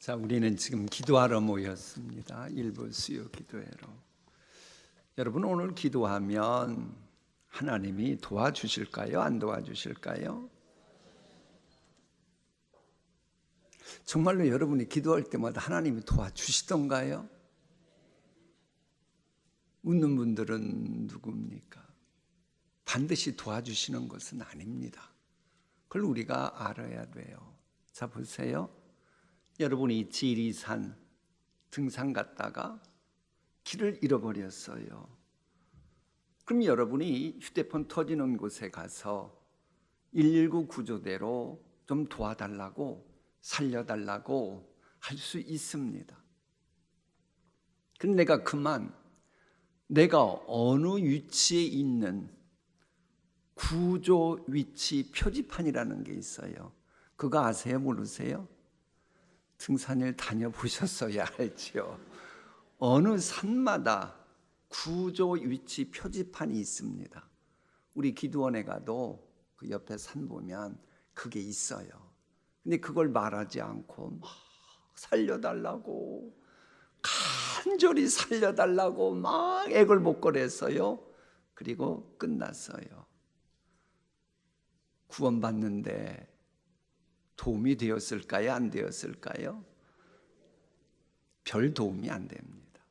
자, 우리는 지금 기도하러 모였습니다. 일부 수요 기도회로. 여러분, 오늘 기도하면 하나님이 도와주실까요? 안 도와주실까요? 정말로 여러분이 기도할 때마다 하나님이 도와주시던가요? 묻는 분들은 누굽니까? 반드시 도와주시는 것은 아닙니다. 그걸 우리가 알아야 돼요. 자, 보세요. 여러분이 지리산 등산 갔다가 길을 잃어버렸어요. 그럼 여러분이 휴대폰 터지는 곳에 가서 119 구조대로 좀 도와달라고, 살려달라고 할 수 있습니다. 근데 내가 어느 위치에 있는 구조 위치 표지판이라는 게 있어요. 그거 아세요? 모르세요? 등산을 다녀보셨어야 알죠. 어느 산마다 구조 위치 표지판이 있습니다. 우리 기도원에 가도 그 옆에 산 보면 그게 있어요. 근데 그걸 말하지 않고 막 살려달라고, 간절히 살려달라고 막 애걸복걸했어요. 그리고 끝났어요. 구원받는데 도움이 되었을까요? 안 되었을까요? 별 도움이 안 됩니다.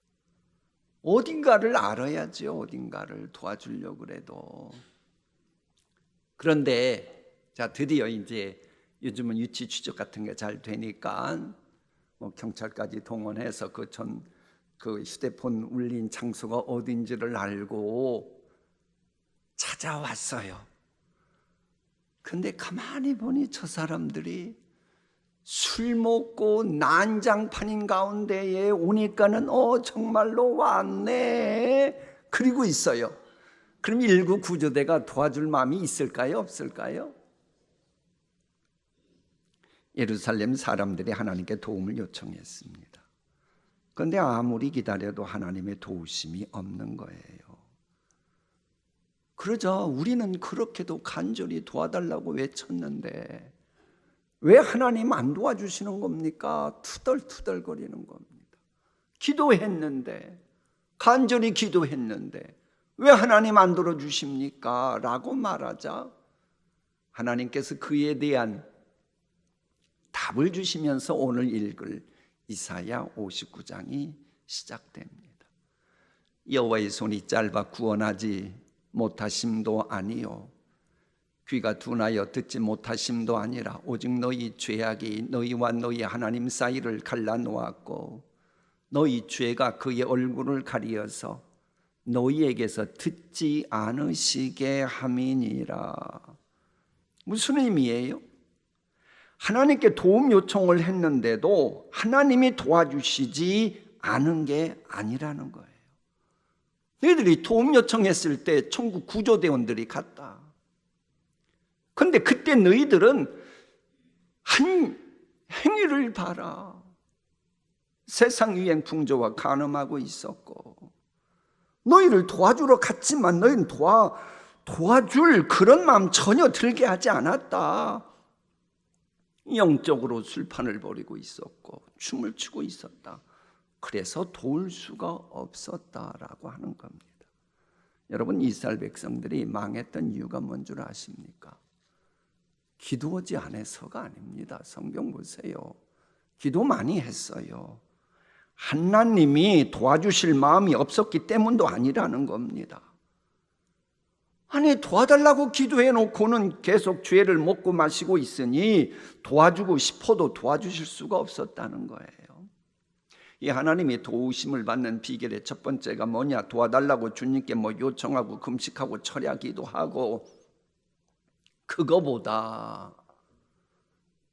어딘가를 알아야죠. 어딘가를 도와주려고 그래도. 그런데 자, 드디어 이제 요즘은 유치 추적 같은 게 잘 되니까 경찰까지 동원해서 그 휴대폰 울린 장소가 어딘지를 알고 찾아왔어요. 근데 가만히 보니 저 사람들이 술 먹고 난장판인 가운데에 오니까는 정말로 왔네. 그리고 있어요. 그럼 119 구조대가 도와줄 마음이 있을까요? 없을까요? 예루살렘 사람들이 하나님께 도움을 요청했습니다. 그런데 아무리 기다려도 하나님의 도우심이 없는 거예요. 그러자 우리는 그렇게도 간절히 도와달라고 외쳤는데 왜 하나님 안 도와주시는 겁니까? 투덜투덜거리는 겁니다. 기도했는데, 간절히 기도했는데 왜 하나님 안 들어주십니까? 라고 말하자 하나님께서 그에 대한 답을 주시면서 오늘 읽을 이사야 59장이 시작됩니다. 여호와의 손이 짧아 구원하지 못하심도 아니요 귀가 둔하여 듣지 못하심도 아니라 오직 너희 죄악이 너희와 너희 하나님 사이를 갈라놓았고 너희 죄가 그의 얼굴을 가리어서 너희에게서 듣지 않으시게 함이니라. 무슨 의미예요? 하나님께 도움 요청을 했는데도 하나님이 도와주시지 않은 게 아니라는 거예요. 너희들이 도움 요청했을 때 천국 구조대원들이 갔다. 그런데 그때 너희들은 한 행위를 봐라. 세상 유행 풍조와 간음하고 있었고 너희를 도와주러 갔지만 너희는 도와줄 그런 마음 전혀 들게 하지 않았다. 영적으로 술판을 벌이고 있었고 춤을 추고 있었다. 그래서 도울 수가 없었다라고 하는 겁니다. 여러분, 이스라엘 백성들이 망했던 이유가 뭔 줄 아십니까? 기도하지 않아서가 아닙니다. 성경 보세요. 기도 많이 했어요. 하나님이 도와주실 마음이 없었기 때문도 아니라는 겁니다. 아니, 도와달라고 기도해 놓고는 계속 죄를 먹고 마시고 있으니 도와주고 싶어도 도와주실 수가 없었다는 거예요. 이 하나님이 도우심을 받는 비결의 첫 번째가 뭐냐? 도와달라고 주님께 요청하고 금식하고 철야기도 하고, 그거보다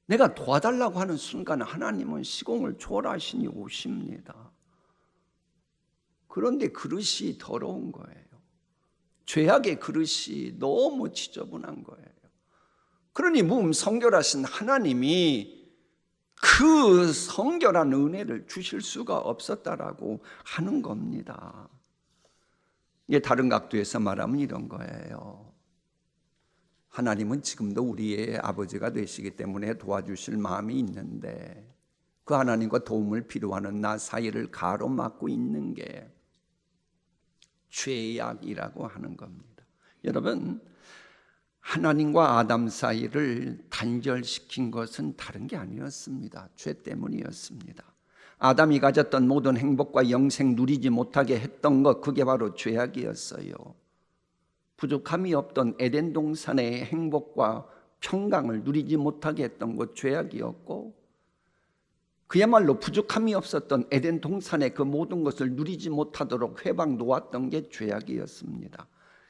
내가 도와달라고 하는 순간 하나님은 시공을 초월하시니 오십니다. 그런데 그릇이 더러운 거예요. 죄악의 그릇이 너무 지저분한 거예요. 그러니 성결하신 하나님이 그 성결한 은혜를 주실 수가 없었다라고 하는 겁니다. 이게 다른 각도에서 말하면 이런 거예요. 하나님은 지금도 우리의 아버지가 되시기 때문에 도와주실 마음이 있는데 그 하나님과 도움을 필요하는 나 사이를 가로막고 있는 게 죄악이라고 하는 겁니다. 여러분, 하나님과 아담 사이를 단절시킨 것은 다른 게 아니었습니다. 죄 때문이었습니다. 아담이 가졌던 모든 행복과 영생 누리지 못하게 했던 것, 그게 바로 죄악이었어요. 부족함이 없던 에덴 동산의 행복과 평강을 누리지 못하게 했던 것 죄악이었고, 그야말로 부족함이 없었던 에덴 동산의 그 모든 것을 누리지 못하도록 회방 놓았던 게 죄악이었습니다.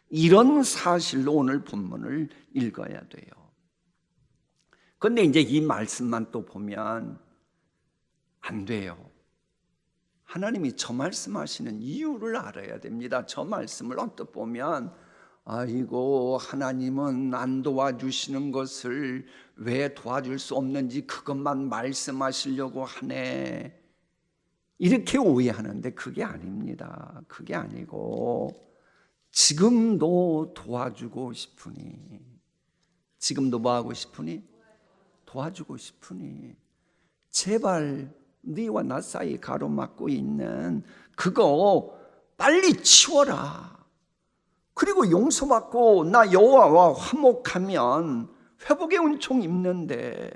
이런 사실로 오늘 본문을 읽어야 돼요. 그런데 이제 이 말씀만 또 보면 안 돼요. 하나님이 저 말씀하시는 이유를 알아야 됩니다. 저 말씀을 언뜻 보면 아이고, 하나님은 안 도와주시는 것을 왜 도와줄 수 없는지 그것만 말씀하시려고 하네, 이렇게 오해하는데 그게 아닙니다. 그게 아니고 지금도 도와주고 싶으니, 지금도 뭐 하고 싶으니? 도와주고 싶으니 제발 네와 나 사이 가로막고 있는 그거 빨리 치워라. 그리고 용서받고 나 여호와와 화목하면 회복의 은총 입는데,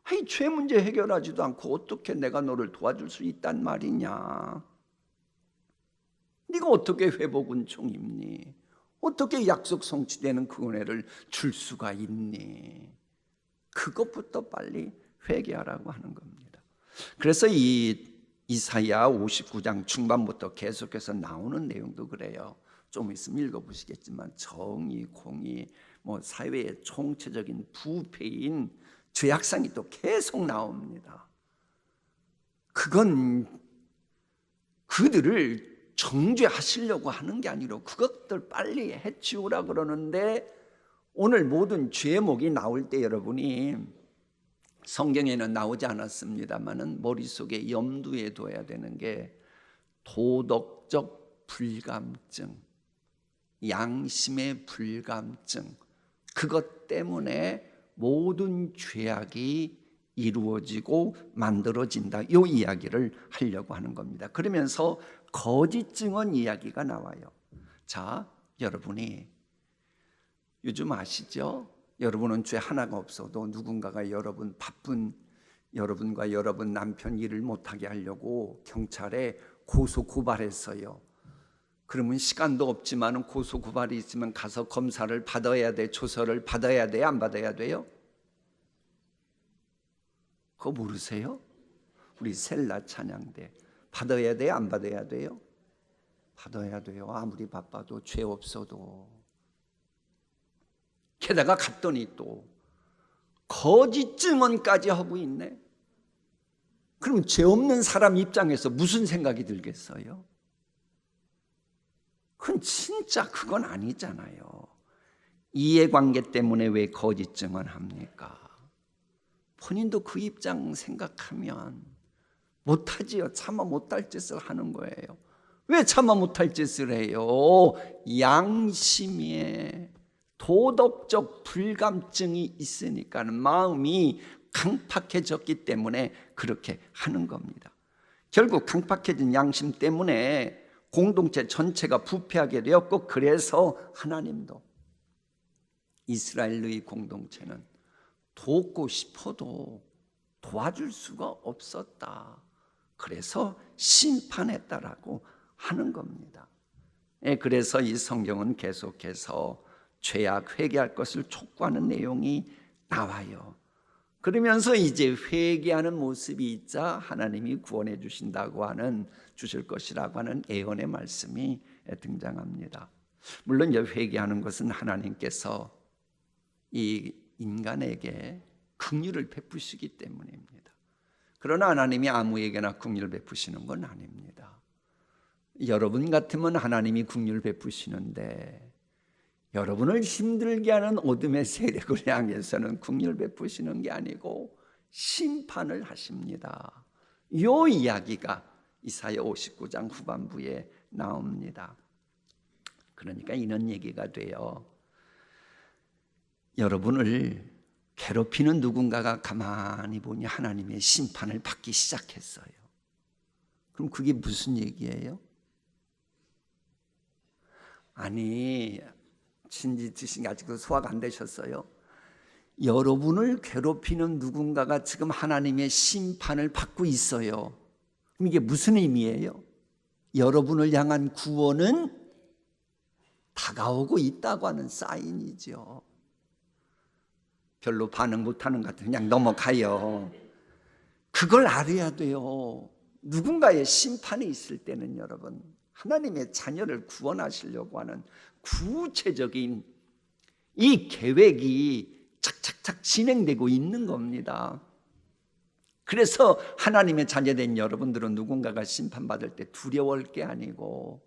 아이, 죄 문제 해결하지도 않고 어떻게 내가 너를 도와줄 수 있단 말이냐? 네가 어떻게 회복 은총 입니? 어떻게 약속 성취되는 그 은혜를 줄 수가 있니? 그것부터 빨리 회개하라고 하는 겁니다. 그래서 이 이사야 59장 중반부터 계속해서 나오는 내용도 그래요. 좀 있으면 읽어보시겠지만 정의, 공의, 사회의 총체적인 부패인 죄악상이 또 계속 나옵니다. 그건 그들을 정죄하시려고 하는 게 아니라 그것들 빨리 해치우라 그러는데, 오늘 모든 죄목이 나올 때 여러분이, 성경에는 나오지 않았습니다만은 머릿속에 염두에 둬야 되는 게 도덕적 불감증, 양심의 불감증, 그것 때문에 모든 죄악이 이루어지고 만들어진다, 이 이야기를 하려고 하는 겁니다. 그러면서 거짓 증언 이야기가 나와요. 자, 여러분이 요즘 아시죠? 여러분은 죄 하나가 없어도 누군가가 여러분 바쁜 여러분과 여러분 남편 일을 못하게 하려고 경찰에 고소 고발했어요. 그러면 시간도 없지만 고소 고발이 있으면 가서 검사를 받아야 돼, 조서를 받아야 돼요, 안 받아야 돼요? 그거 모르세요? 우리 셀라 찬양대 받아야 돼요, 안 받아야 돼요? 받아야 돼요. 아무리 바빠도 죄 없어도. 게다가 갔더니 또 거짓 증언까지 하고 있네. 그럼 죄 없는 사람 입장에서 무슨 생각이 들겠어요? 그건 진짜 그건 아니잖아요. 이해관계 때문에 왜 거짓 증언합니까? 본인도 그 입장 생각하면 못하지요. 차마 못할 짓을 하는 거예요. 왜 차마 못할 짓을 해요? 양심에 도덕적 불감증이 있으니까, 마음이 강팍해졌기 때문에 그렇게 하는 겁니다. 결국 강팍해진 양심 때문에 공동체 전체가 부패하게 되었고, 그래서 하나님도 이스라엘의 공동체는 돕고 싶어도 도와줄 수가 없었다. 그래서 심판했다라고 하는 겁니다. 그래서 이 성경은 계속해서 죄악 회개할 것을 촉구하는 내용이 나와요. 그러면서 이제 회개하는 모습이 있자 하나님이 구원해 주신다고 하는, 주실 것이라고 하는 예언의 말씀이 등장합니다. 물론 이제 회개하는 것은 하나님께서 이 인간에게 긍휼을 베푸시기 때문입니다. 그러나 하나님이 아무에게나 긍휼을 베푸시는 건 아닙니다. 여러분 같으면 하나님이 긍휼을 베푸시는데, 여러분을 힘들게 하는 어둠의 세력을 향해서는 긍휼을 베푸시는 게 아니고 심판을 하십니다. 이 이야기가 이사야 59장 후반부에 나옵니다. 그러니까 이런 얘기가 돼요. 여러분을 괴롭히는 누군가가 가만히 보니 하나님의 심판을 받기 시작했어요. 그럼 그게 무슨 얘기예요? 아니, 진지치신 게 아직도 소화가 안 되셨어요? 여러분을 괴롭히는 누군가가 지금 하나님의 심판을 받고 있어요. 그럼 이게 무슨 의미예요? 여러분을 향한 구원은 다가오고 있다고 하는 사인이죠. 별로 반응 못하는 것 같아요. 그냥 넘어가요. 그걸 알아야 돼요. 누군가의 심판이 있을 때는 여러분, 하나님의 자녀를 구원하시려고 하는 구체적인 이 계획이 착착착 진행되고 있는 겁니다. 그래서 하나님의 자녀된 여러분들은 누군가가 심판받을 때 두려워할 게 아니고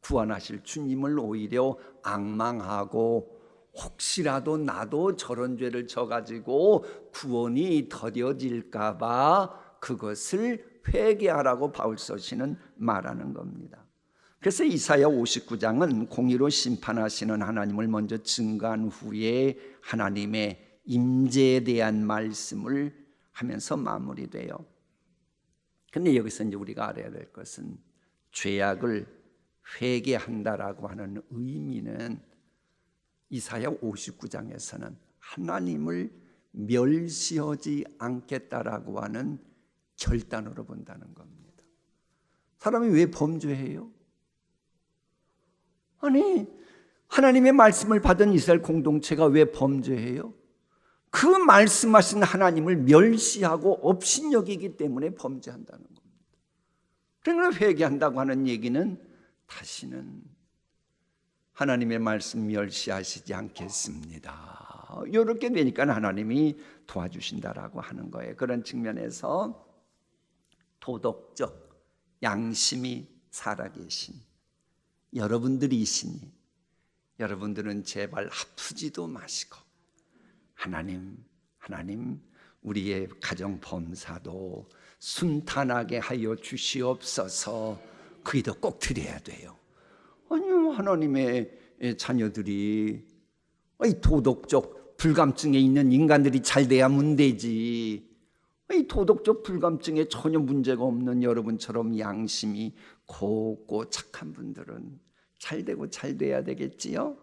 구원하실 주님을 오히려 앙망하고, 혹시라도 나도 저런 죄를 져가지고 구원이 더뎌질까 봐 그것을 회개하라고 바울서신은 말하는 겁니다. 그래서 이사야 59장은 공의로 심판하시는 하나님을 먼저 증거한 후에 하나님의 임재에 대한 말씀을 하면서 마무리돼요. 근데 여기서 이제 우리가 알아야 될 것은 죄악을 회개한다라고 하는 의미는 이사야 59장에서는 하나님을 멸시하지 않겠다라고 하는 결단으로 본다는 겁니다. 사람이 왜 범죄해요? 아니, 하나님의 말씀을 받은 이스라엘 공동체가 왜 범죄해요? 그 말씀하신 하나님을 멸시하고 업신여기기 때문에 범죄한다는 겁니다. 그러니까 회개한다고 하는 얘기는 다시는 하나님의 말씀 멸시하시지 않겠습니다. 이렇게 되니까 하나님이 도와주신다라고 하는 거예요. 그런 측면에서 도덕적 양심이 살아계신 여러분들이시니 여러분들은 제발 아프지도 마시고 하나님 우리의 가정 범사도 순탄하게 하여 주시옵소서. 그 기도 꼭 드려야 돼요. 아니, 하나님의 자녀들이 도덕적 불감증에 있는 인간들이 잘 돼야 문제지. 이 도덕적 불감증에 전혀 문제가 없는 여러분처럼 양심이 곱고 착한 분들은 잘 되고 잘 돼야 되겠지요.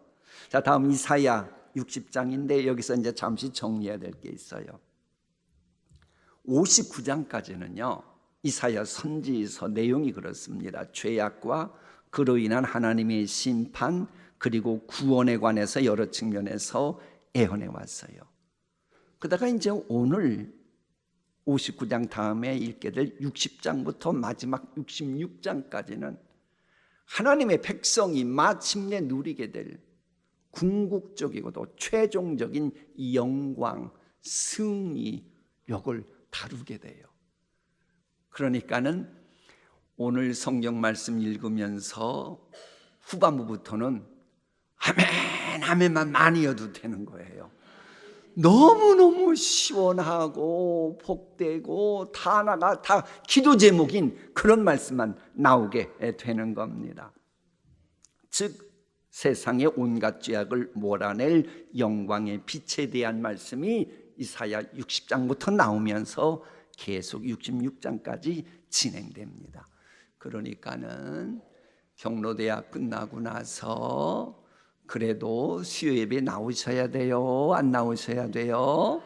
자, 다음 이사야 60장인데 여기서 이제 잠시 정리해야 될 게 있어요. 59장까지는요 이사야 선지서 내용이 그렇습니다. 죄악과 그로 인한 하나님의 심판 그리고 구원에 관해서 여러 측면에서 애언해 왔어요. 그러다가 이제 오늘 59장 다음에 읽게 될 60장부터 마지막 66장까지는 하나님의 백성이 마침내 누리게 될 궁극적이고도 최종적인 영광, 승리, 이걸 다루게 돼요. 그러니까는 오늘 성경 말씀 읽으면서 후반부부터는 아멘, 아멘만 많이 해도 되는 거예요. 너무너무 시원하고 복되고 다 기도 제목인 그런 말씀만 나오게 되는 겁니다. 즉 세상의 온갖 죄악을 몰아낼 영광의 빛에 대한 말씀이 이사야 60장부터 나오면서 계속 66장까지 진행됩니다. 그러니까는 경로대학 끝나고 나서 그래도 수요 예배 나오셔야 돼요? 안 나오셔야 돼요?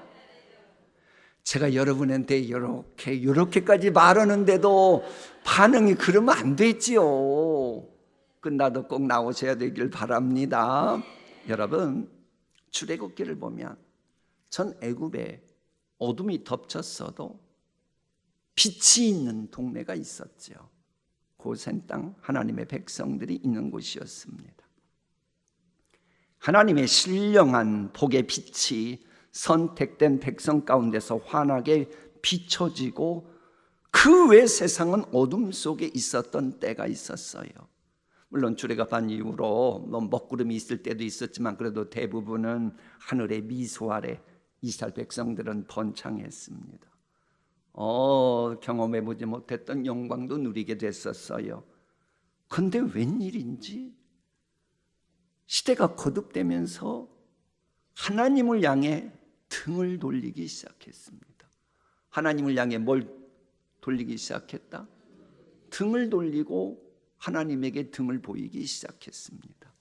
제가 여러분한테 이렇게까지 말하는데도 반응이 그러면 안 되지요. 끝나도 꼭 나오셔야 되길 바랍니다. 여러분, 출애굽기를 보면 전 애굽에 어둠이 덮쳤어도 빛이 있는 동네가 있었죠. 고센 땅 하나님의 백성들이 있는 곳이었습니다. 하나님의 신령한 복의 빛이 선택된 백성 가운데서 환하게 비춰지고 그 외 세상은 어둠 속에 있었던 때가 있었어요. 물론 출애굽한 이후로 먹구름이 있을 때도 있었지만 그래도 대부분은 하늘의 미소 아래 이스라엘 백성들은 번창했습니다. 경험해보지 못했던 영광도 누리게 됐었어요. 그런데 웬일인지 시대가 거듭되면서 하나님을 향해 등을 돌리기 시작했습니다. 하나님을 향해 뭘 돌리기 시작했다? 등을 돌리고 하나님에게 등을 보이기 시작했습니다.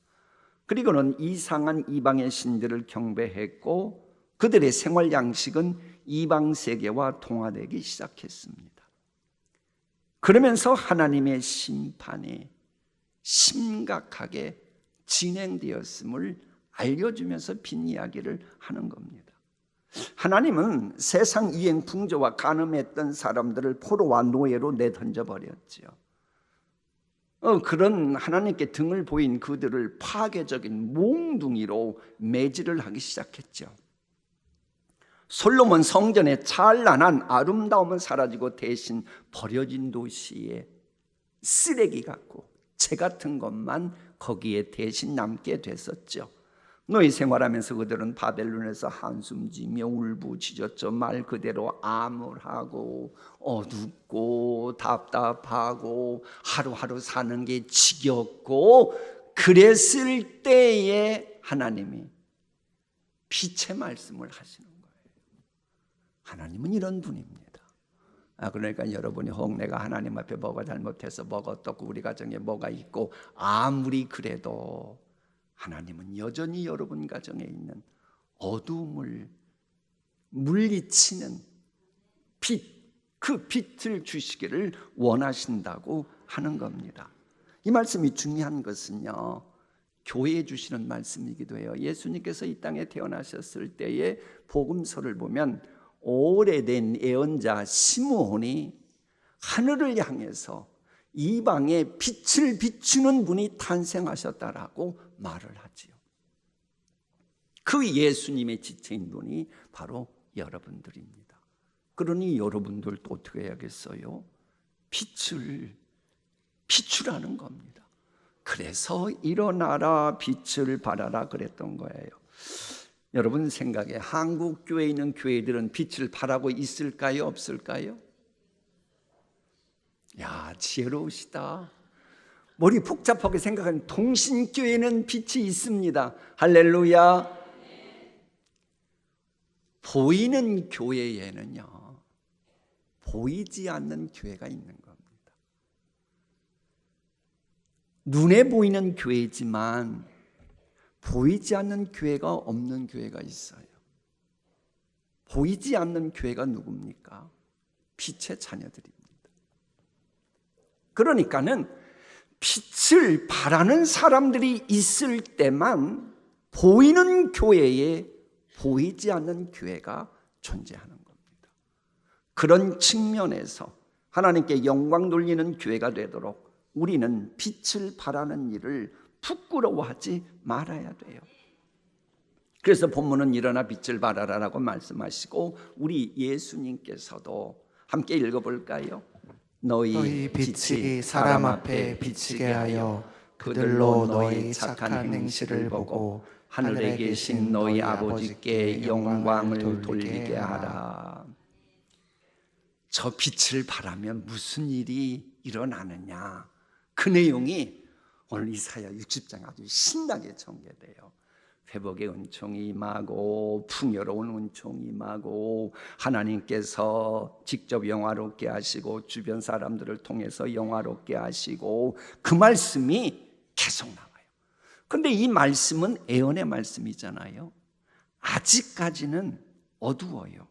그리고는 이상한 이방의 신들을 경배했고 그들의 생활 양식은 이방 세계와 동화되기 시작했습니다. 그러면서 하나님의 심판이 심각하게 진행되었음을 알려주면서 빈 이야기를 하는 겁니다. 하나님은 세상 유행 풍조와 간음했던 사람들을 포로와 노예로 내던져 버렸지요. 그런 하나님께 등을 보인 그들을 파괴적인 몽둥이로 매질을 하기 시작했죠. 솔로몬 성전의 찬란한 아름다움은 사라지고 대신 버려진 도시에 쓰레기 같고 재 같은 것만 거기에 대신 남게 됐었죠. 노예 생활하면서 그들은 바벨론에서 한숨지며 울부짖었죠. 말 그대로 암울하고 어둡고 답답하고 하루하루 사는 게 지겹고 그랬을 때에 하나님이 빛의 말씀을 하시는 거예요. 하나님은 이런 분입니다. 그러니까 여러분이 혹 내가 하나님 앞에 뭐가 잘못해서 뭐가 어떻고 우리 가정에 뭐가 있고 아무리 그래도 하나님은 여전히 여러분 가정에 있는 어두움을 물리치는 빛, 그 빛을 주시기를 원하신다고 하는 겁니다. 이 말씀이 중요한 것은요, 교회에 주시는 말씀이기도 해요. 예수님께서 이 땅에 태어나셨을 때의 복음서를 보면 오래된 예언자 시므온이 하늘을 향해서 이방에 빛을 비추는 분이 탄생하셨다라고 말을 하지요. 그 예수님의 지체인 분이 바로 여러분들입니다. 그러니 여러분들도 어떻게 해야겠어요? 빛을 비추라는 겁니다. 그래서 일어나라 빛을 발하라 그랬던 거예요. 여러분 생각에 한국 교회에 있는 교회들은 빛을 발하고 있을까요? 없을까요? 야, 지혜로우시다. 머리 복잡하게 생각하는 동신교회는 빛이 있습니다. 할렐루야. 보이는 교회에는요, 보이지 않는 교회가 있는 겁니다. 눈에 보이는 교회지만 보이지 않는 교회가 없는 교회가 있어요. 보이지 않는 교회가 누굽니까? 빛의 자녀들입니다. 그러니까는 빛을 바라는 사람들이 있을 때만 보이는 교회에 보이지 않는 교회가 존재하는 겁니다. 그런 측면에서 하나님께 영광 돌리는 교회가 되도록 우리는 빛을 바라는 일을 부끄러워하지 말아야 돼요. 그래서 본문은 일어나 빛을 발하라라고 말씀하시고 우리 예수님께서도 함께 읽어볼까요? 너희 빛이 사람 앞에 비치게 하여 그들로 너희 착한 행실을 보고 하늘에 계신 너희 아버지께 영광을 돌리게 하라. 저 빛을 바라면 무슨 일이 일어나느냐, 그 내용이 오늘 이사야 60장 아주 신나게 전개돼요. 회복의 은총이 임하고 풍요로운 은총이 임하고 하나님께서 직접 영화롭게 하시고 주변 사람들을 통해서 영화롭게 하시고 그 말씀이 계속 나와요. 그런데 이 말씀은 예언의 말씀이잖아요. 아직까지는 어두워요.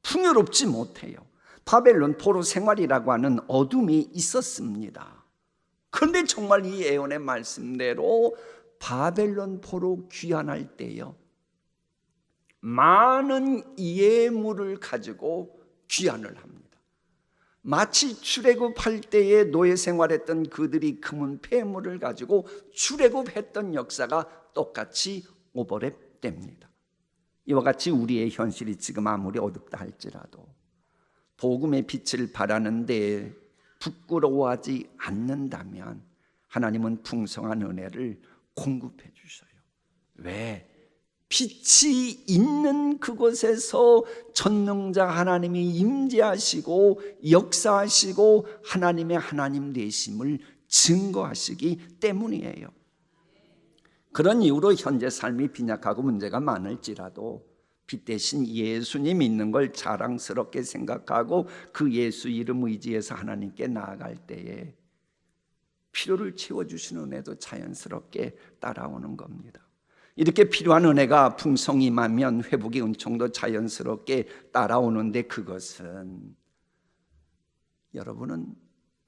풍요롭지 못해요. 바벨론 포로 생활이라고 하는 어둠이 있었습니다. 그런데 정말 이 예언의 말씀대로 바벨론 포로 귀환할 때요, 많은 예물을 가지고 귀환을 합니다. 마치 출애굽할 때에 노예 생활했던 그들이 금은 폐물을 가지고 출애굽했던 역사가 똑같이 오버랩됩니다. 이와 같이 우리의 현실이 지금 아무리 어둡다 할지라도 복음의 빛을 바라는 데에 부끄러워하지 않는다면 하나님은 풍성한 은혜를 공급해 주셔요. 왜? 빛이 있는 그곳에서 전능자 하나님이 임재하시고 역사하시고 하나님의 하나님 되심을 증거하시기 때문이에요. 그런 이유로 현재 삶이 빈약하고 문제가 많을지라도 빛 대신 예수님 있는 걸 자랑스럽게 생각하고 그 예수 이름 의지해서 하나님께 나아갈 때에 필요를 채워주시는 은혜도 자연스럽게 따라오는 겁니다. 이렇게 필요한 은혜가 풍성히 임하면 회복의 은총도 자연스럽게 따라오는데, 그것은 여러분은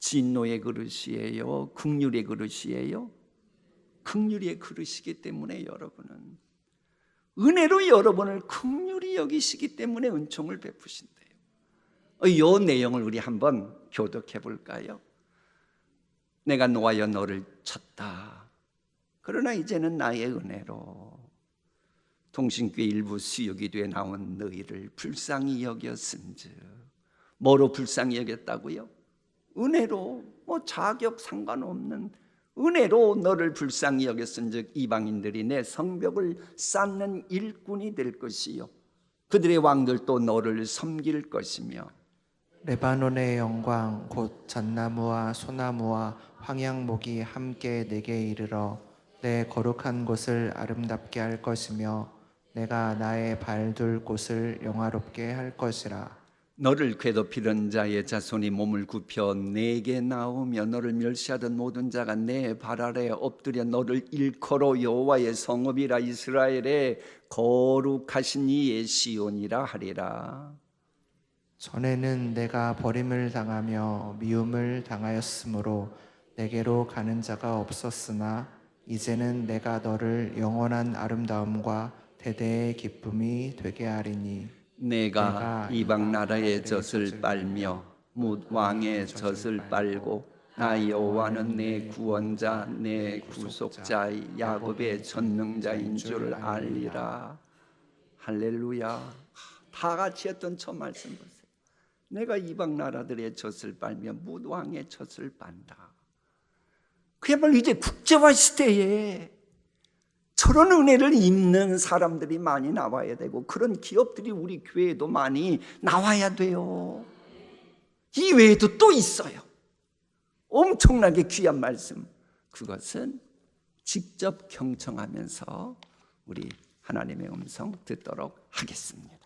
진노의 그릇이에요, 긍휼의 그릇이에요? 긍휼의 그릇이기 때문에 여러분은 은혜로 여러분을 긍휼히 여기시기 때문에 은총을 베푸신대요. 이 내용을 우리 한번 교독해 볼까요? 내가 노하여 너를 쳤다. 그러나 이제는 나의 은혜로 동신교회 일부 수요기도에 나온 너희를 불쌍히 여겼은즉. 뭐로 불쌍히 여겼다고요? 은혜로, 자격 상관없는 은혜로 너를 불쌍히 여겼은즉 이방인들이 내 성벽을 쌓는 일꾼이 될 것이요 그들의 왕들도 너를 섬길 것이며 레바논의 영광 곧 잣나무와 소나무와 황양목이 함께 내게 이르러 내 거룩한 곳을 아름답게 할 것이며 내가 나의 발둘 곳을 영화롭게 할 것이라. 너를 괴롭히던 자의 자손이 몸을 굽혀 내게 나오며 너를 멸시하던 모든 자가 내 발 아래 엎드려 너를 일컬어 여호와의 성읍이라 이스라엘의 거룩하신 이의 시온이라 하리라. 전에는 내가 버림을 당하며 미움을 당하였으므로 내게로 가는 자가 없었으나 이제는 내가 너를 영원한 아름다움과 대대의 기쁨이 되게 하리니 내가 이방 나라의 젖을 빨며 뭇 왕의 젖을 빨고 나 여호와는 내 구원자 내 구속자 야곱의 전능자인 줄 알리라. 할렐루야. 다 같이 했던 첫 말씀 보세요. 내가 이방 나라들의 젖을 빨며 뭇 왕의 젖을 빤다. 그야말로 이제 국제화 시대에 저런 은혜를 입는 사람들이 많이 나와야 되고, 그런 기업들이 우리 교회에도 많이 나와야 돼요. 이 외에도 또 있어요. 엄청나게 귀한 말씀. 그것은 직접 경청하면서 우리 하나님의 음성 듣도록 하겠습니다.